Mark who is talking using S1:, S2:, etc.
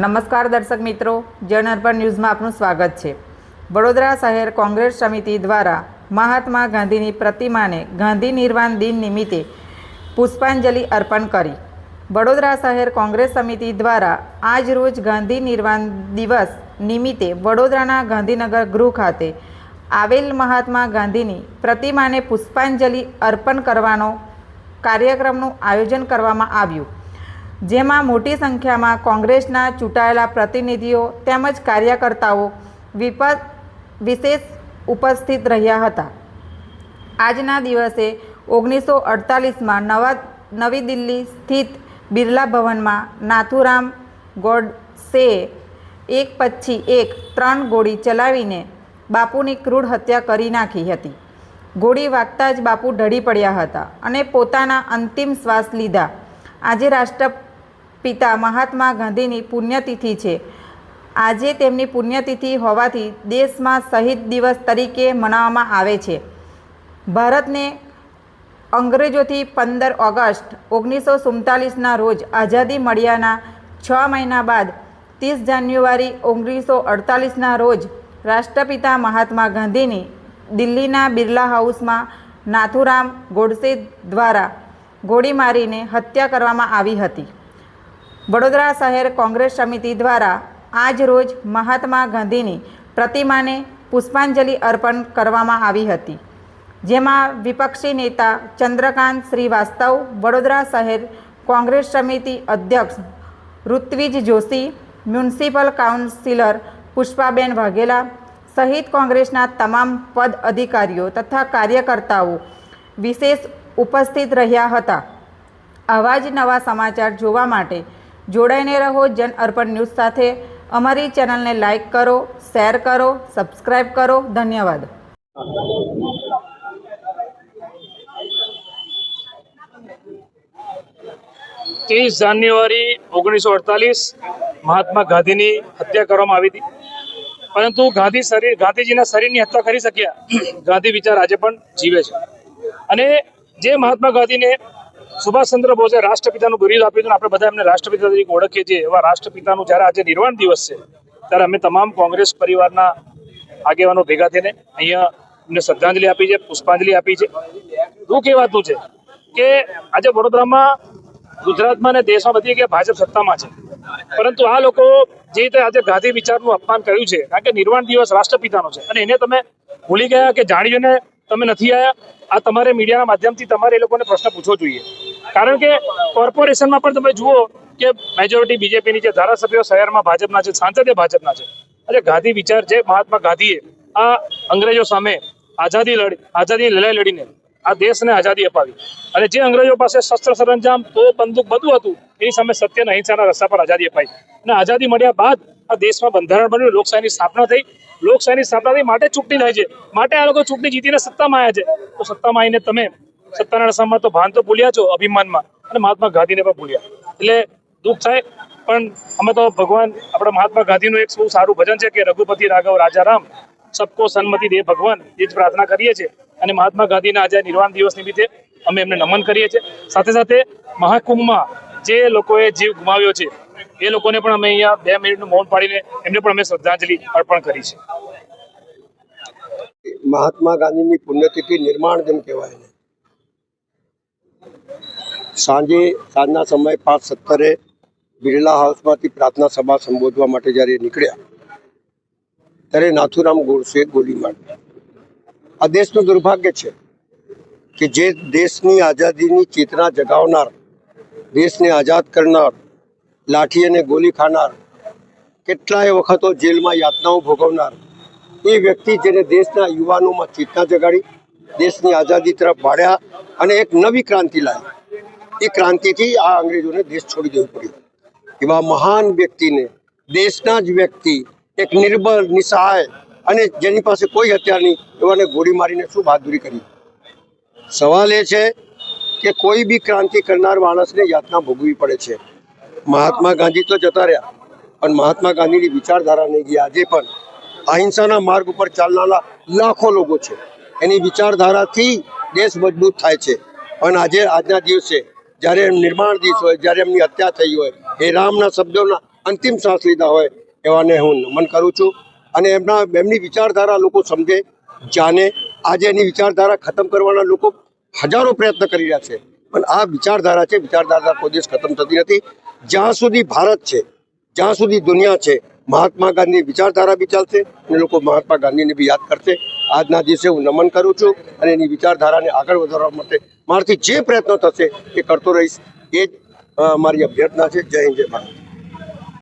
S1: નમસ્કાર દર્શક મિત્રો, જનઅર્પણ ન્યૂઝમાં આપનું સ્વાગત છે। વડોદરા શહેર કોંગ્રેસ સમિતિ દ્વારા મહાત્મા ગાંધીની પ્રતિમાને ગાંધી નિર્વાણ દિન નિમિત્તે પુષ્પાંજલિ અર્પણ કરી। વડોદરા શહેર કોંગ્રેસ સમિતિ દ્વારા આજ રોજ ગાંધી નિર્વાણ દિવસ નિમિત્તે વડોદરાના ગાંધીનગર ગૃહ ખાતે આવેલ મહાત્મા ગાંધીની પ્રતિમાને પુષ્પાંજલિ અર્પણ કરવાનો કાર્યક્રમનું આયોજન કરવામાં આવ્યું, જેમાં મોટી સંખ્યામાં કોંગ્રેસના ચૂંટાયેલા પ્રતિનિધિઓ તેમજ કાર્યકર્તાઓ વિશેષ ઉપસ્થિત રહ્યા હતા। આજના દિવસે 1948માં નવી દિલ્હી સ્થિત બિરલા ભવનમાં નાથુરામ ગોડસેએ એક પછી એક 3 ગોળી ચલાવીને બાપુની ક્રૂર હત્યા કરી નાખી હતી। ગોળી વાગતા જ બાપુ ઢળી પડ્યા હતા અને પોતાના અંતિમ શ્વાસ લીધા। આજે રાષ્ટ્રપિતા મહાત્મા ગાંધીની પુણ્યતિથિ છે। આજે તેમની પુણ્યતિથિ હોવાથી દેશમાં શહીદ દિવસ તરીકે મનાવવામાં આવે છે। ભારતને અંગ્રેજોથી 15 ઓગસ્ટ 1947ના રોજ આઝાદી મળ્યાના 6 મહિના બાદ 30 જાન્યુઆરી 1948ના રોજ રાષ્ટ્રપિતા મહાત્મા ગાંધીની દિલ્હીના બિરલા હાઉસમાં નાથુરામ ગોડસે દ્વારા ગોળી મારીને હત્યા કરવામાં આવી હતી। વડોદરા શહેર કોંગ્રેસ સમિતિ દ્વારા આજ રોજ મહાત્મા ગાંધીની પ્રતિમાને પુષ્પાંજલિ અર્પણ કરવામાં આવી હતી, જેમાં વિપક્ષી નેતા ચંદ્રકાંત શ્રીવાસ્તવ, વડોદરા શહેર કોંગ્રેસ સમિતિ અધ્યક્ષ ઋત્વિજ જોશી, મ્યુનિસિપલ કાઉન્સિલર પુષ્પાબેન વાઘેલા સહિત કોંગ્રેસના તમામ પદ અધિકારીઓ તથા કાર્યકર્તાઓ વિશેષ ઉપસ્થિત રહ્યા હતા। આવા જ નવા સમાચાર જોવા માટે જોડાઈને રહો જનઅર્પણ ન્યૂઝ સાથે। અમારી ચેનલને લાઇક કરો, શેર કરો, સબસ્ક્રાઈબ કરો। ધન્યવાદ।
S2: 30 જાન્યુઆરી 1948 મહાત્મા ગાંધીની હત્યા કરવામાં આવી હતી, પરંતુ ગાંધીજીના શરીરની હત્યા કરી શક્યા ગાંધી વિચાર આજે પણ જીવે છે। અને જે મહાત્મા ગાંધીને સુભાષચંદ્ર બોઝે રાષ્ટ્રપિતાનું બિરુદ આપ્યું હતું, આપણે બધા એમને રાષ્ટ્રપિતા તરીકે ઓળખીએ છીએ, એવા રાષ્ટ્રપિતાનું જ્યારે આજે નિર્વાણ દિવસ છે ત્યારે અમે તમામ કોંગ્રેસ પરિવારના આગેવાનો ભેગા થઈને અહીંયા એમને શ્રદ્ધાંજલિ આપી છે, પુષ્પાંજલિ આપી છે। દુઃખ એ વાતનું છે કે આજે વડોદરામાં, ગુજરાતમાં અને દેશમાં બધી જગ્યાએ ભાજપ સત્તામાં છે, પરંતુ આ લોકો જે રીતે આજે ગાંધી વિચારનું અપમાન કર્યું છે, કારણ કે નિર્વાણ દિવસ રાષ્ટ્રપિતાનો છે અને એને તમે ભૂલી ગયા કે જાણીને તમે નથી આવ્યા। આ તમારે મીડિયાના માધ્યમથી તમારે એ લોકોને પ્રશ્ન પૂછવો જોઈએ, કારણ કે કોર્પોરેશનમાં પણ તમે જુઓ કે મેજોરિટી બીજેપીની છે, ધારાસભ્યો શહેરમાં ભાજપના છે, સાંસદે ભાજપના છે। એટલે ગાંધી વિચાર છે, મહાત્મા ગાંધીએ આ અંગ્રેજો સામે આઝાદી લડાઈ લડીને આ દેશને આઝાદી અપાવી, અને જે અંગ્રેજો પાસે શસ્ત્ર સરંજામ, તોપ, બંદૂક બધું હતું, એની સામે સત્ય અને અહિંસાના રસ્તા પર આઝાદી અપાઈ અને આઝાદી મળ્યા બાદ આ દેશમાં બંધારણ બન્યું, લોકશાહીની સ્થાપના થઈ। લોકશાહીની સ્થાપના થઈ માટે ચૂંટણી થાય છે, માટે આ લોકો ચૂંટણી જીતીને સત્તામાં આવ્યા છે। તો સત્તામાં આવીને તમે સત્તાના રસ્તામાં તો ભાન તો ભૂલ્યા છો અભિમાનમાં, અને મહાત્મા ગાંધીને પણ ભૂલ્યા। એટલે દુઃખ થાય, પણ અમે તો ભગવાન આપણા મહાત્મા ગાંધીનું એક બહુ સારું ભજન છે કે રઘુપતિ રાઘવ રાજા રામ, સબકો સન્મતિ દે ભગવાન, એ જ પ્રાર્થના કરીએ છીએ। અને મહાત્મા ગાંધીના આજે નિર્વાણ દિવસ નિમિત્તે અમે એમને નમન કરીએ છીએ। સાથે સાથે મહાકુંભમાં જે લોકોએ જીવ ગુમાવ્યો છે એ લોકોને પણ અમે અહીંયા 2 મિનિટનું મૌન પાડીને એમને પણ અમે શ્રદ્ધાંજલિ અર્પણ કરી છે।
S3: મહાત્મા ગાંધીની પુણ્યતિથિ નિર્માણ દિન કહેવાય ને, સાંજના સમય 5:17 બિરલા હાઉસમાંથી પ્રાર્થના સભા સંબોધવા માટે જ્યારે નીકળ્યા ત્યારે નાથુરામ ગોડસે ગોળી મારી। આ દેશનું દુર્ભાગ્ય છે કે જે દેશની આઝાદીની ચેતના જગાવનાર, દેશને આઝાદ કરનાર, લાઠી અને ગોલી ખાનાર, કેટલાય વખતો જેલમાં યાતનાઓ ભોગવનાર એ વ્યક્તિ જેને દેશના યુવાનોમાં ચેતના જગાડી, દેશની આઝાદી તરફ વાળ્યા અને એક નવી ક્રાંતિ લાવી, એ ક્રાંતિથી આ અંગ્રેજોને દેશ છોડી દેવું પડ્યું। એવા મહાન વ્યક્તિને, દેશના જ વ્યક્તિ, એક નિર્બળ, નિસહાય અને જેની પાસે કોઈ હથિયાર નહીં, એવાને ગોળી મારીને શું બહાદુરી કરી? સવાલ એ છે કે કોઈ બી ક્રાંતિ કરનાર માણસને યાતના ભોગવવી પડે છે। મહાત્મા ગાંધી તો જતા રહ્યા, પણ મહાત્મા ગાંધીની વિચારધારા નહીં ગઈ। આજે પણ અહિંસાના માર્ગ ઉપર ચાલનારા લાખો લોકો છે, એની વિચારધારાથી દેશ મજબૂત થાય છે। પણ આજના દિવસે જ્યારે નિર્માણ દિવસ હોય, જ્યારે એમની હત્યા થઈ હોય, એ રામના શબ્દોના અંતિમ શ્વાસ લીધા હોય એવાને હું નમન કરું છું અને એમની વિચારધારા લોકો સમજે, જાણે. આજે એની વિચારધારા ખતમ કરવાના લોકો હજારો પ્રયત્ન કરી રહ્યા છે, પણ આ વિચારધારા છે, વિચારધારા કોઈ દિવસ ખતમ થતી નથી. જ્યાં સુધી ભારત છે, જ્યાં સુધી દુનિયા છે, મહાત્મા ગાંધીની વિચારધારા બી ચાલશે અને લોકો મહાત્મા ગાંધીને બી યાદ કરશે. આજના દિવસે હું નમન કરું છું અને એની વિચારધારાને આગળ વધારવા માટે મારાથી જે પ્રયત્નો થશે એ કરતો રહીશ. એ જ મારી અભ્યર્થના છે. જય હિન્દ, જય ભારત.